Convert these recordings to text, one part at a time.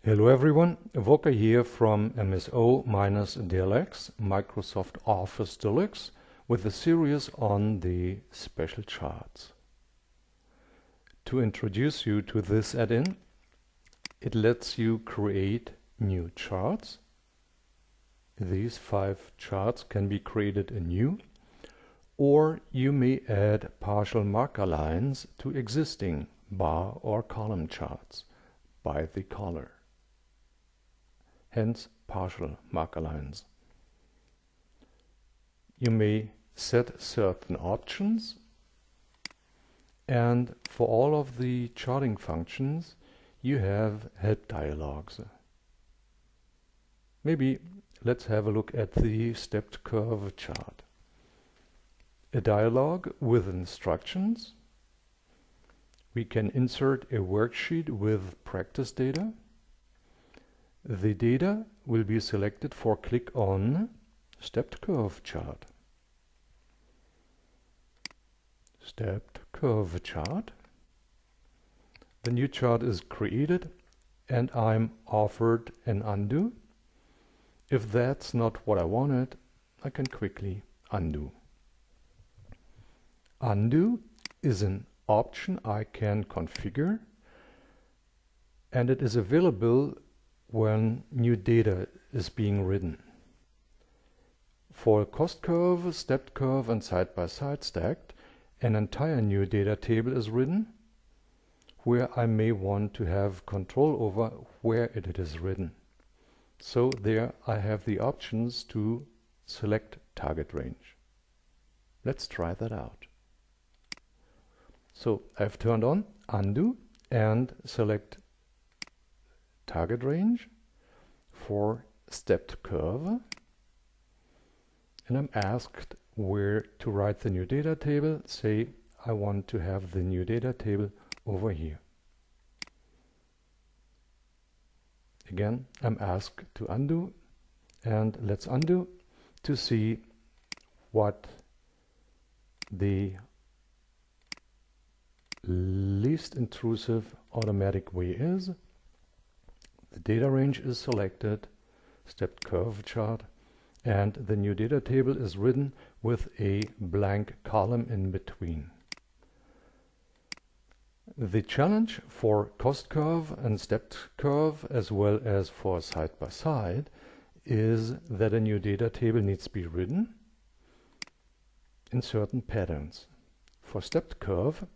Hello everyone, Volker here from MSO-dlx, Microsoft Office Deluxe, with a series on the special charts. To introduce you to this add-in, it lets you create new charts. These 5 charts can be created anew, or you may add partial marker lines to existing bar or column charts by the color. Hence partial marker lines. You may set certain options, and for all of the charting functions you have help dialogues. Maybe let's have a look at the stepped curve chart. A dialog with instructions. We can insert a worksheet with practice data. The data will be selected for click on Stepped Curve Chart. Stepped Curve Chart. The new chart is created and I'm offered an undo. If that's not what I wanted, I can quickly undo. Undo is an option I can configure, and it is available when new data is being written. For cost curve, stepped curve and side-by-side stacked, an entire new data table is written, where I may want to have control over where it is written. So there I have the options to select target range. Let's try that out. So I've turned on undo and select target range for stepped curve, and I'm asked where to write the new data table. Say I want to have the new data table over here. Again, I'm asked to undo, and let's undo to see what the least intrusive automatic way is. The data range is selected, stepped curve chart, and the new data table is written with a blank column in between. The challenge for cost curve and stepped curve, as well as for side by side, is that a new data table needs to be written in certain patterns. For stepped curve,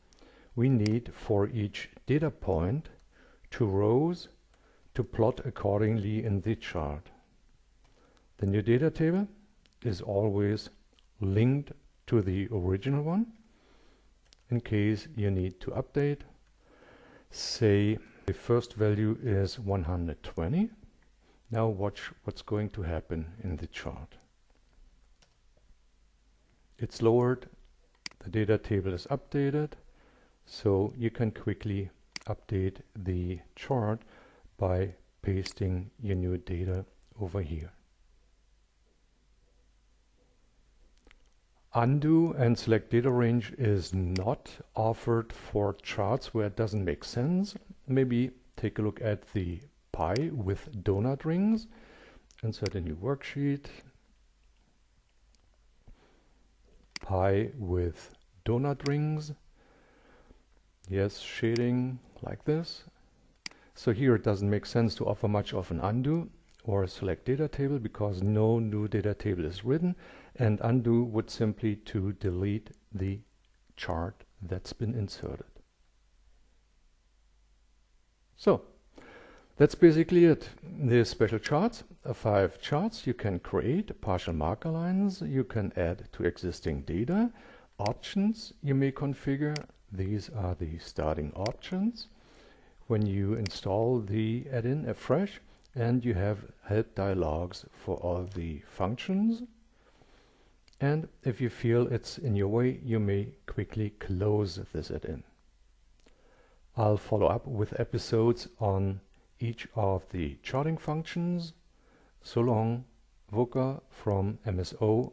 we need for each data point 2 rows to plot accordingly in the chart. The new data table is always linked to the original one in case you need to update. Say the first value is 120. Now watch what's going to happen in the chart. It's lowered, the data table is updated, so you can quickly update the chart by pasting your new data over here. Undo and select data range is not offered for charts where it doesn't make sense. Maybe take a look at the pie with donut rings. Insert a new worksheet. Pie with donut rings. Yes, shading like this. So here it doesn't make sense to offer much of an undo or select data table because no new data table is written, and undo would simply to delete the chart that's been inserted. So that's basically it. The special charts, 5 charts you can create, partial marker lines you can add to existing data, options you may configure. These are the starting options when you install the add-in afresh, and you have help dialogues for all the functions. And if you feel it's in your way, you may quickly close this add-in. I'll follow up with episodes on each of the charting functions. So long, Volker from MSO-dlx.